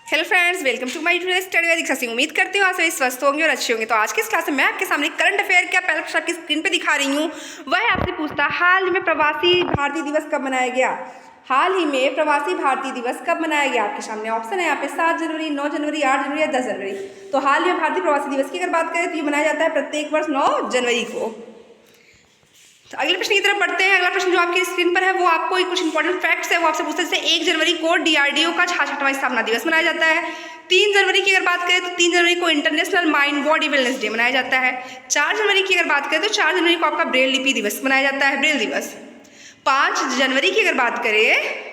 Hello friends, welcome to my YouTube study with Diksha Singh. उम्मीद करती हूँ आप सभी स्वस्थ होंगे और अच्छे होंगे। तो आज की इस क्लास में मैं आपके सामने करंट अफेयर का पहला प्रश्न आपकी स्क्रीन पे दिखा रही हूँ। वह आपसे पूछता है, हाल ही में प्रवासी भारतीय दिवस कब मनाया गया? हाल ही में प्रवासी भारतीय दिवस कब मनाया गया? आपके सामने ऑप्शन है यहाँ पे 7 जनवरी, 9 जनवरी, 8 जनवरी या 10 जनवरी। तो हाल ही में भारतीय प्रवासी दिवस की अगर बात करें तो ये मनाया जाता है प्रत्येक वर्ष 9 जनवरी को। तो अगले प्रश्न की तरफ बढ़ते हैं। अगला प्रश्न जो आपकी स्क्रीन पर है वो आपको कुछ इंपॉर्टेंट फैक्ट्स है वो आपसे पूछते हैं। जैसे 1 जनवरी को डीआरडीओ का 66वां स्थापना दिवस मनाया जाता है। 3 जनवरी की अगर बात करें तो 3 जनवरी को international mind body wellness day मनाया जाता है। 4 जनवरी की अगर बात करें तो 4 जनवरी को आपका ब्रेल लिपि दिवस मनाया जाता है, ब्रेल दिवस। 5 जनवरी की अगर बात करें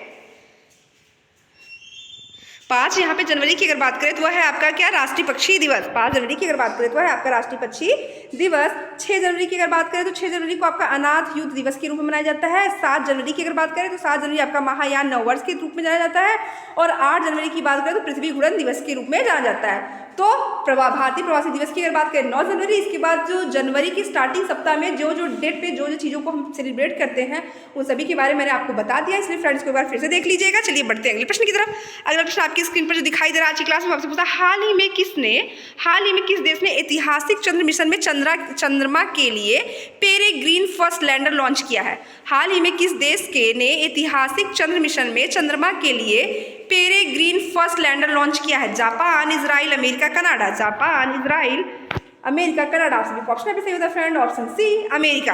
5 यहाँ पे जनवरी की अगर बात करें तो वह है आपका क्या, राष्ट्रीय पक्षी दिवस। 5 जनवरी की अगर बात करें तो वह है आपका राष्ट्रीय पक्षी दिवस। 6 जनवरी की अगर बात करें तो 6 जनवरी को आपका अनाथ युद्ध दिवस के रूप में मनाया जाता है। 7 जनवरी की अगर बात करें तो 7 जनवरी आपका महायान नववर्ष के रूप में जाना जाता है। और 8 जनवरी की बात करें तो पृथ्वी घूर्णन दिवस के रूप में जाना जाता है। तो भारतीय प्रवासी दिवस की अगर बात करें 9 जनवरी। इसके बाद जो जनवरी की स्टार्टिंग सप्ताह में जो डेट पे जो चीज़ों को हम सेलिब्रेट करते हैं उन सभी के बारे में मैंने आपको बता दिया, इसलिए फ्रेंड्स को एक बार फिर से देख लीजिएगा। चलिए बढ़ते हैं अगले प्रश्न की तरफ। अगला प्रश्न आपकी स्क्रीन पर जो दिखाई दे रहा है आज की क्लास में आपसे पूछा, हाल ही में किस देश ने ऐतिहासिक चंद्र मिशन में चंद्रमा के लिए पेरेग्रीन फर्स्ट लैंडर लॉन्च किया है? हाल ही में किस देश ने ऐतिहासिक चंद्र मिशन में चंद्रमा के लिए पेरेग्रीन फर्स्ट लैंडर लॉन्च किया है? Japan, Israel, America, Canada. Japan, Israel, America, Canada. Option पे सही होता है friend, option C America.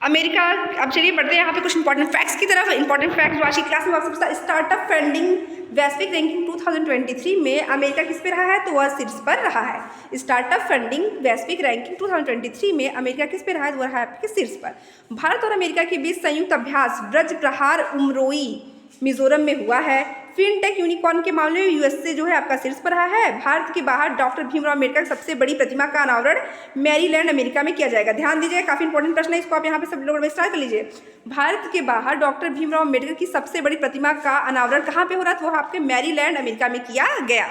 America. अब चलिए बढ़ते हैं यहाँ पे कुछ इंपॉर्टेंट फैक्ट्स की तरफ। इंपॉर्टेंट फैक्ट्स जो आज की क्लास में आपसे पूछता है, स्टार्टअप फंडिंग वैश्विक रैंकिंग 2023 में अमेरिका किस पे रहा है? तो वह शीर्ष पर रहा है। स्टार्टअप फंडिंग वैश्विक रैंकिंग 2023 में अमेरिका किस पे रहा है? तो वह रहा है आपके शीर्ष पर। भारत और अमेरिका के बीच संयुक्त अभ्यास ब्रज प्रहार उमरोई मिजोरम में हुआ है। फिनटेक यूनिकॉर्न के मामले में यूएसए जो है आपका शीर्ष पर रहा है। भारत के बाहर डॉक्टर भीमराव अम्बेडकर सबसे बड़ी प्रतिमा का अनावरण मैरीलैंड अमेरिका में किया जाएगा। ध्यान दीजिए, काफी इंपॉर्टेंट प्रश्न है, इसको आप यहाँ पे सब लोग विस्तार कर लीजिए। भारत के बाहर डॉक्टर भीमराव अम्बेडकर की सबसे बड़ी प्रतिमा का अनावरण कहाँ पे हो रहा था? वो आपके मैरीलैंड अमेरिका में किया गया।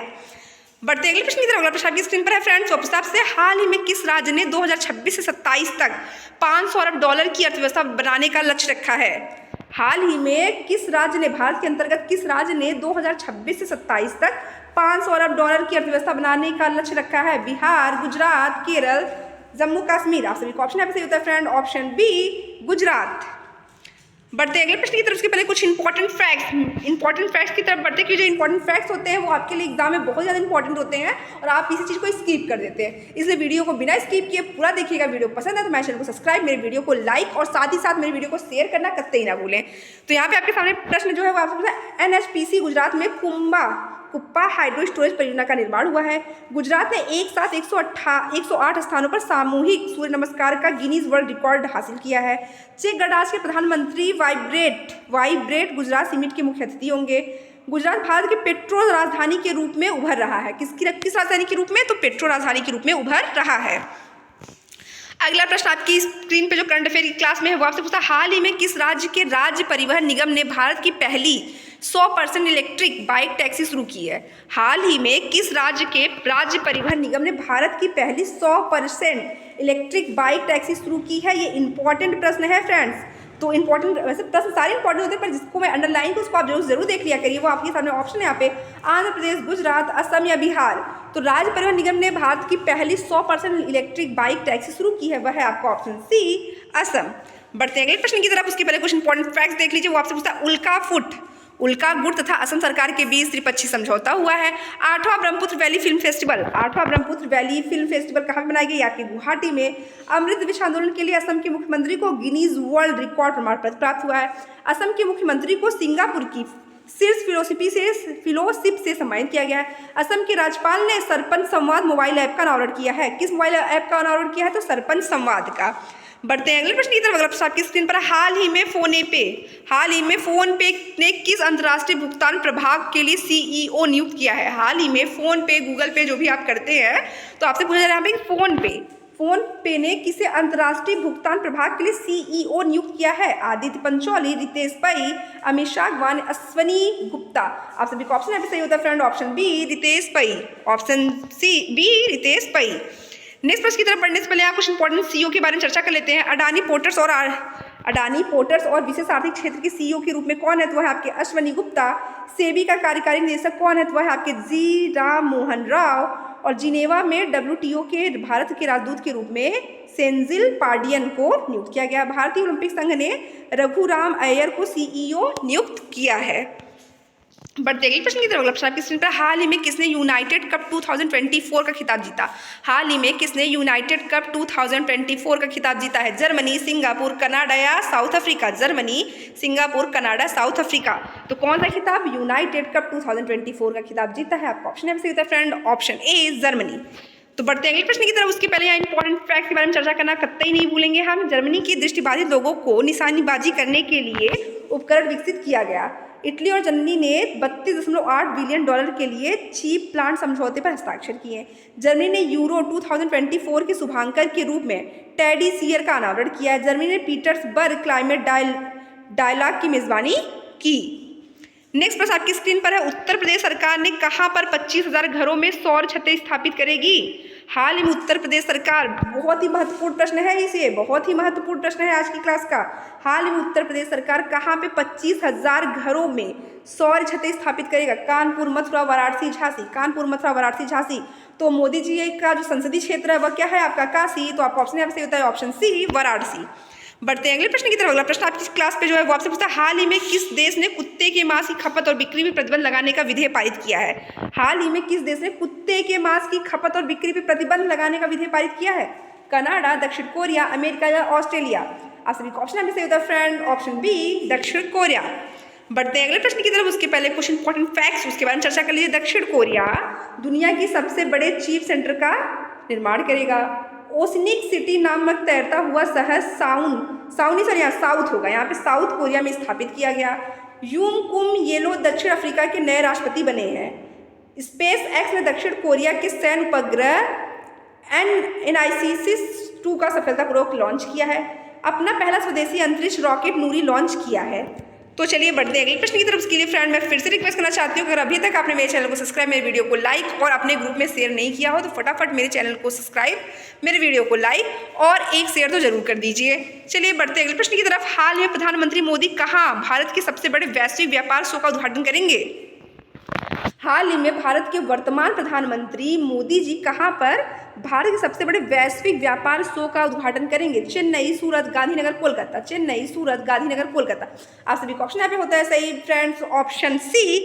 बढ़ते अगले प्रश्न की तरफ। अगला प्रश्न आपकी स्क्रीन पर है फ्रेंड्स। प्रस्ताव से हाल ही में किस राज्य ने 2026 से 27 तक 500 अरब डॉलर की अर्थव्यवस्था बनाने का लक्ष्य रखा है? हाल ही में किस राज्य ने, भारत के अंतर्गत किस राज्य ने 2026 से 27 तक 500 अरब डॉलर की अर्थव्यवस्था बनाने का लक्ष्य रखा है? बिहार, गुजरात, केरल, जम्मू कश्मीर। आप सभी का ऑप्शन यहाँ पे सही होता है फ्रेंड, ऑप्शन बी गुजरात। बढ़ते हैं अगले प्रश्न की तरफ। उसके पहले कुछ इंपॉर्टेंट फैक्ट्स की तरफ बढ़ते हैं, क्योंकि जो इंपॉर्टेंट फैक्ट्स होते हैं वो आपके लिए एग्जाम में बहुत ज़्यादा इंपॉर्टेंट होते हैं और आप इसी चीज़ को स्किप कर देते हैं। इसलिए वीडियो को बिना स्किप किए पूरा देखिएगा। वीडियो पसंद है तो मेरे चैनल को सब्सक्राइब, मेरे वीडियो को लाइक और साथ ही साथ मेरे वीडियो को शेयर करना कतई ही ना भूलें। तो यहाँ पे आपके सामने प्रश्न जो है वो आपसे पूछा, एनएचपीसी गुजरात में कुप्पा हाइड्रो स्टोरेज परियोजना का निर्माण हुआ है। गुजरात ने एक साथ 108 स्थानों पर सामूहिक सूर्य नमस्कार का गिनीज वर्ल्ड रिकॉर्ड हासिल किया है। चेक गणराज्य के प्रधानमंत्री वाइब्रेट गुजरात समिट के मुख्य अतिथि होंगे। गुजरात भारत के पेट्रो राजधानी के रूप में उभर रहा है। किस राजधानी के रूप में? तो पेट्रो राजधानी के रूप में उभर रहा है। अगला प्रश्न आपकी स्क्रीन पे जो करंट अफेयर की क्लास में है वो आपसे पूछा, हाल ही में किस राज्य के राज्य परिवहन निगम ने भारत की पहली 100% इलेक्ट्रिक बाइक टैक्सी शुरू की है? हाल ही में किस राज्य के राज्य परिवहन निगम ने भारत की पहली 100% इलेक्ट्रिक बाइक टैक्सी शुरू की है? ये इंपॉर्टेंट प्रश्न है फ्रेंड्स। तो इंपॉर्टेंट, वैसे प्रश्न सारे इंपॉर्टेंट होते हैं पर जिसको मैं अंडरलाइन को उसको आप जरूर देख लिया करिए। वो आपके सामने ऑप्शन है यहाँ पे, आंध्र प्रदेश, गुजरात, असम या बिहार। तो राज्य परिवहन निगम ने भारत की पहली 100% इलेक्ट्रिक बाइक टैक्सी शुरू की है, वह है आपका ऑप्शन सी असम। बढ़ते हैं अगले प्रश्न की तरफ। उसके पहले कुछ इंपॉर्टेंट फैक्ट्स देख लीजिए। वो आपसे पूछता है, उल्का गुट तथा असम सरकार के बीच त्रिपक्षीय समझौता हुआ है। 8वां ब्रह्मपुत्र वैली फिल्म फेस्टिवल कहाँ मनाई गई? आपके गुवाहाटी में। अमृत विश्व आंदोलन के लिए असम के मुख्यमंत्री को गिनीज वर्ल्ड रिकॉर्ड प्रमाण पत्र प्राप्त हुआ है। असम के मुख्यमंत्री को सिंगापुर की शीर्ष फेलोशिप से सम्मानित किया गया है। असम के राज्यपाल ने सरपंच संवाद मोबाइल ऐप का अनावरण किया है। किस मोबाइल ऐप का अनावरण किया है? तो सरपंच संवाद का। बढ़ते हैं अगले प्रश्न की तरफ। अगला प्रश्न आपकी स्क्रीन पर, हाल ही में फोन पे ने किस अंतर्राष्ट्रीय भुगतान प्रभाग के लिए सीईओ नियुक्त किया है? हाल ही में फोन पे, गूगल पे जो भी आप करते हैं तो आपसे पूछा जा रहा है फोन पे ने किसे अंतर्राष्ट्रीय भुगतान प्रभाग के लिए सीईओ नियुक्त किया है? आदित्य पंचौली, रितेश पै, अमित शागवान, अश्वनी गुप्ता। आप सभी का ऑप्शन यहाँ पे सही होता है फ्रेंड, ऑप्शन बी रितेश पै, ऑप्शन सी बी रितेश पै। नेक्स्ट प्रश्न की तरफ बढ़ने से पहले आप कुछ इंपॉर्टेंट सीईओ के बारे में चर्चा कर लेते हैं। अडानी पोर्ट्स और अडानी पोर्ट्स और विशेष आर्थिक क्षेत्र के सीईओ के रूप में कौन है? तो वह है आपके अश्वनी गुप्ता। सेबी का कार्यकारी निदेशक कौन है? तो वह है आपके जी राम मोहन राव। और जिनेवा में WTO के भारत के राजदूत के रूप में सेंजिल पार्डियन को नियुक्त किया गया। भारतीय ओलंपिक संघ ने रघुराम अय्यर को CEO नियुक्त किया है। बढ़ते अगले प्रश्न की तरफ। अगला प्रश्न आपकी स्क्रीन पर, हाल ही में किसने यूनाइटेड कप 2024 का खिताब जीता? हाल ही में किसने यूनाइटेड कप 2024 का खिताब जीता है? जर्मनी, सिंगापुर, कनाडा या south Africa? Germany, Singapore, Canada, south Africa. तो कौन सा खिताब यूनाइटेड कप 2024 का खिताब जीता है? आपका ऑप्शन है फ्रेंड, ऑप्शन ए जर्मनी। तो बढ़ते हैं अगले प्रश्न की तरफ। उसके पहले यहाँ इंपॉर्टेंट फैक्ट के बारे में चर्चा करना कतई नहीं भूलेंगे हम। जर्मनी की दृष्टिबाधित लोगों को निशानेबाजी करने के लिए उपकरण विकसित किया गया। इटली और जर्मनी ने $32.8 बिलियन के लिए चीप प्लांट समझौते पर हस्ताक्षर किए। जर्मनी ने यूरो 2024 के शुभांकर के रूप में टेडी सियर का अनावरण किया है। जर्मनी ने पीटर्सबर्ग क्लाइमेट डायलॉग की मेजबानी की। नेक्स्ट प्रश्न आपकी स्क्रीन पर है, उत्तर प्रदेश सरकार ने कहां पर 25,000 घरों में सौर छतें स्थापित करेगी? हाल ही में उत्तर प्रदेश सरकार, बहुत ही महत्वपूर्ण प्रश्न है इसे, बहुत ही महत्वपूर्ण प्रश्न है आज की क्लास का। हाल ही में उत्तर प्रदेश सरकार कहां पे 25,000 घरों में सौर छतें स्थापित करेगा? कानपुर, मथुरा, वाराणसी, झांसी। कानपुर, मथुरा, वाराणसी, झांसी। तो मोदी जी का जो संसदीय क्षेत्र है वह क्या है आपका? काशी। तो आपका ऑप्शन यहाँ से होता है ऑप्शन सी, वाराणसी। बढ़ते हैं अगले प्रश्न की तरफ। अगला प्रश्न आपकी क्लास पे जो है वो आपसे पूछता है, हाल ही में किस देश ने कुत्ते के मांस की खपत और बिक्री पर प्रतिबंध लगाने का विधेयक पारित किया है? हाल ही में किस देश ने कुत्ते के मांस की खपत और बिक्री पर प्रतिबंध लगाने का विधेयक पारित किया है? कनाडा, दक्षिण कोरिया, अमेरिका या ऑस्ट्रेलिया? आप सभी का ऑप्शन यहाँ से होता है फ्रेंड, ऑप्शन बी, दक्षिण कोरिया। बढ़ते हैं अगले प्रश्न की तरफ। उसके पहले कुछ इंपॉर्टेंट फैक्ट्स उसके बारे में चर्चा कर लीजिए। दक्षिण कोरिया दुनिया की सबसे बड़े चिप सेंटर का निर्माण करेगा। ओशनिक सिटी नामक तैरता हुआ शहर साउथ होगा, यहाँ पे साउथ कोरिया में स्थापित किया गया। यूम कुम येलो दक्षिण अफ्रीका के नए राष्ट्रपति बने हैं। स्पेस एक्स ने दक्षिण कोरिया के सैन्य उपग्रह NICS 2 का सफलतापूर्वक लॉन्च किया है। अपना पहला स्वदेशी अंतरिक्ष रॉकेट नूरी लॉन्च किया है। तो चलिए बढ़ते हैं अगले प्रश्न की तरफ। उसके लिए फ्रेंड मैं फिर से रिक्वेस्ट करना चाहती हूँ, अगर अभी तक आपने मेरे चैनल को सब्सक्राइब, मेरे वीडियो को लाइक और अपने ग्रुप में शेयर नहीं किया हो तो फटाफट मेरे चैनल को सब्सक्राइब, मेरे वीडियो को लाइक और एक शेयर तो जरूर कर दीजिए। चलिए बढ़ते हैं अगले प्रश्न की तरफ। हाल में प्रधानमंत्री मोदी कहाँ भारत के सबसे बड़े वैश्विक व्यापार शो का उद्घाटन करेंगे? हाल ही में भारत के वर्तमान प्रधानमंत्री मोदी जी कहाँ पर भारत के सबसे बड़े वैश्विक व्यापार शो का उद्घाटन करेंगे? चेन्नई, सूरत, गांधीनगर, कोलकाता। चेन्नई, सूरत, गांधीनगर, कोलकाता। आप सभी का ऑप्शन यहाँ पे होता है सही फ्रेंड्स, ऑप्शन सी,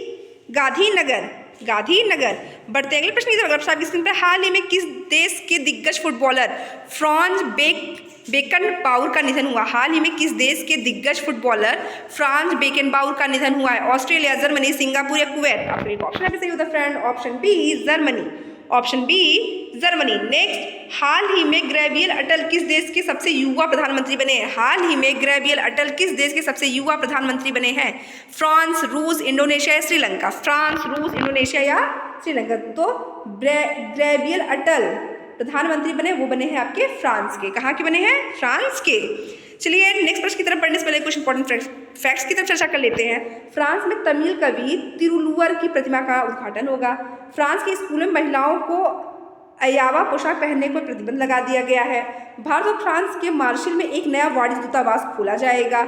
गांधीनगर। बढ़ते अगले प्रश्न की तरफ। आपकी स्क्रीन पर, हाल ही में किस देश के दिग्गज फुटबॉलर फ्रांज बेकनबाउर का निधन हुआ? हाल ही में किस देश के दिग्गज फुटबॉलर फ्रांज बेकनबाउर का निधन हुआ है? ऑस्ट्रेलिया, जर्मनी, सिंगापुर या कुवैत? आप सभी का ऑप्शन यहाँ पे सही होता है friend, option b, Germany. Option b, Germany. Next, हाल ही में गैब्रियल अटल किस देश के सबसे युवा प्रधानमंत्री बने हैं? हाल ही में गैब्रियल अटल किस देश के सबसे युवा प्रधानमंत्री बने हैं? फ्रांस, रूस, इंडोनेशिया या श्रीलंका? फ्रांस, रूस, इंडोनेशिया या श्रीलंका? तो गैब्रियल अटल प्रधानमंत्री बने, वो बने हैं आपके फ्रांस के। कहाँ के बने हैं? फ्रांस के। चलिए नेक्स्ट प्रश्न की तरफ बढ़ने से पहले कुछ इंपॉर्टेंट फैक्ट्स की तरफ चर्चा कर लेते हैं। फ्रांस में तमिल कवि तिरुवल्लुवर की प्रतिमा का उद्घाटन होगा। फ्रांस के स्कूलों में महिलाओं को अयावा पोशाक पहनने पर प्रतिबंध लगा दिया गया है। भारत और फ्रांस के मार्शल में एक नया वाणिज्य दूतावास खोला जाएगा।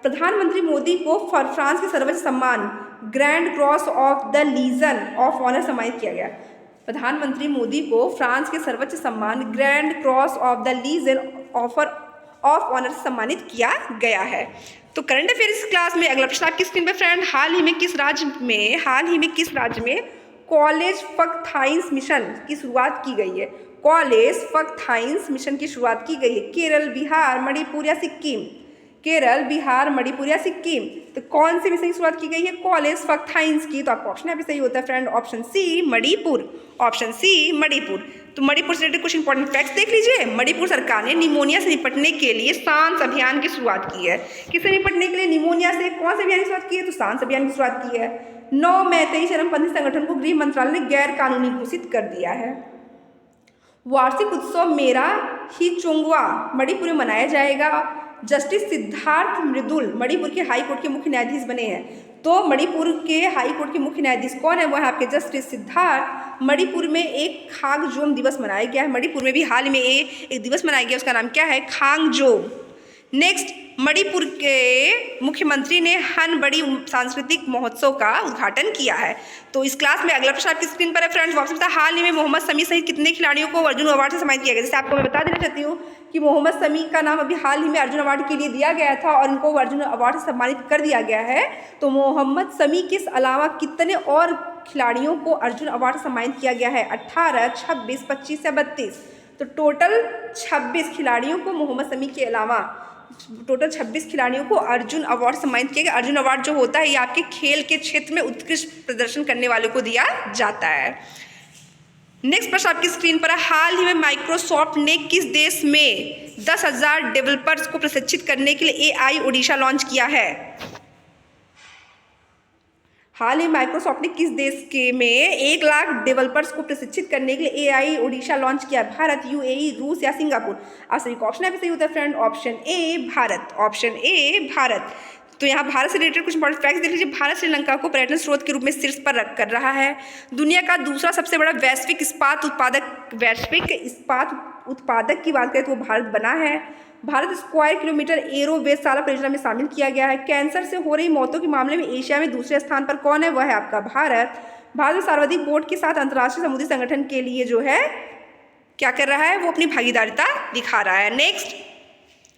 प्रधानमंत्री मोदी को फ्रांस के सर्वोच्च सम्मान grand cross of the legion of honour सम्मानित किया गया। प्रधानमंत्री मोदी को फ्रांस के सर्वोच्च सम्मान grand cross of the legion of honour सम्मानित किया गया है। तो करंट अफेयर्स क्लास में अगला प्रश्न आपकी स्क्रीन पे फ्रेंड, हाल ही में किस राज्य में कॉलेज फक्थाइंस मिशन की शुरुआत की गई है? कॉलेज फक्थाइंस मिशन की शुरुआत की गई है। केरल, बिहार, मणिपुर या सिक्किम? केरल, बिहार, मणिपुर या सिक्किम? तो कौन से मिशन की शुरुआत की गई है? कॉलेज फक्थाइंस की। तो आपका ऑप्शन यहाँ पे सही होता है friend, option C, Manipur. Option C, Manipur. तो मणिपुर से रिलेटेड कुछ इंपॉर्टेंट फैक्ट्स देख लीजिए। मणिपुर सरकार ने निमोनिया से निपटने के लिए सांस अभियान की शुरुआत की है। किससे निपटने के लिए? निमोनिया से। कौन से अभियान की शुरुआत की है? तो सांस अभियान की शुरुआत की है। 9 मई 23 चरमपंथी संगठन को गृह मंत्रालय ने गैर कानूनी घोषित कर दिया है। वार्षिक उत्सव मेरा ही चोंगवा मणिपुर में मनाया जाएगा। जस्टिस सिद्धार्थ मृदुल मणिपुर के हाई कोर्ट के मुख्य न्यायाधीश बने हैं। तो मणिपुर के हाई कोर्ट के मुख्य न्यायाधीश कौन है? वो है आपके जस्टिस सिद्धार्थ। मणिपुर में एक खांगजोम दिवस मनाया गया है। मणिपुर में भी हाल ही में एक दिवस मनाया गया, उसका नाम क्या है? खांगजोम। नेक्स्ट, मणिपुर के मुख्यमंत्री ने हनबड़ी सांस्कृतिक महोत्सव का उद्घाटन किया है। तो इस क्लास में अगला प्रश्न आपकी स्क्रीन पर है फ्रेंड्स। वापस बता, हाल ही में मोहम्मद शमी सहित कितने खिलाड़ियों को अर्जुन अवार्ड से सम्मानित किया गया। जैसे आपको मैं बता देना चाहती हूँ कि मोहम्मद शमी का नाम अभी हाल ही में अर्जुन अवार्ड के लिए दिया गया था और इनको अर्जुन अवार्ड से सम्मानित कर दिया गया है। तो मोहम्मद शमी के अलावा कितने और खिलाड़ियों को अर्जुन अवार्ड से सम्मानित किया गया है? 18, 26, 25 या 32। तो टोटल 26 खिलाड़ियों को मोहम्मद शमी के अलावा टोटल 26 खिलाड़ियों को अर्जुन अवार्ड सम्मानित किया गया। अर्जुन अवार्ड जो होता है ये आपके खेल के क्षेत्र में उत्कृष्ट प्रदर्शन करने वालों को दिया जाता है। नेक्स्ट प्रश्न आपकी स्क्रीन पर है, हाल ही में माइक्रोसॉफ्ट ने किस देश में 10,000 डेवलपर्स को प्रशिक्षित करने के लिए AI ओडिशा लॉन्च किया है? हाल ही माइक्रोसॉफ्ट ने किस देश के में 1 लाख डेवलपर्स को प्रशिक्षित करने के लिए AI ओडिशा लॉन्च किया? भारत, UAE, रूस या सिंगापुर? आप सभी का ऑप्शन है सही होता है friend, option A Bharat, option A Bharat. तो यहाँ भारत से रिलेटेड कुछ इंपॉर्टेंट फैक्ट्स देख लीजिए। भारत श्रीलंका को पर्यटन स्रोत के रूप में शीर्ष पर रख कर रहा है। दुनिया का दूसरा सबसे बड़ा वैश्विक इस्पात उत्पादक की बात करें तो वो भारत बना है। भारत स्क्वायर किलोमीटर एरो वेधशाला परियोजना में शामिल किया गया है। कैंसर से हो रही मौतों के मामले में एशिया में दूसरे स्थान पर कौन है? वह है आपका भारत। भारत सर्वाधिक बोर्ड के साथ अंतर्राष्ट्रीय समुद्री संगठन के लिए जो है क्या कर रहा है? वो अपनी भागीदारिता दिखा रहा है। नेक्स्ट,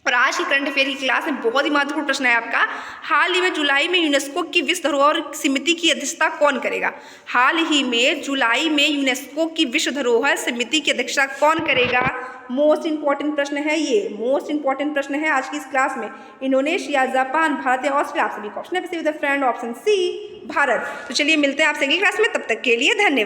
और आज की करंट अफेयर की क्लास में बहुत ही महत्वपूर्ण प्रश्न है आपका, हाल ही में जुलाई में यूनेस्को की विश्व धरोहर समिति की अध्यक्षता कौन करेगा? हाल ही में जुलाई में यूनेस्को की विश्व धरोहर समिति की अध्यक्षता कौन करेगा? मोस्ट इंपॉर्टेंट प्रश्न है ये, मोस्ट इंपॉर्टेंट प्रश्न है आज की इस क्लास में। इंडोनेशिया, जापान, भारत या ऑस्ट्रेलिया? आप सभी का ऑप्शन है फ्रेंड, ऑप्शन सी भारत। तो चलिए मिलते हैं आपसे अगली क्लास में, तब तक के लिए धन्यवाद।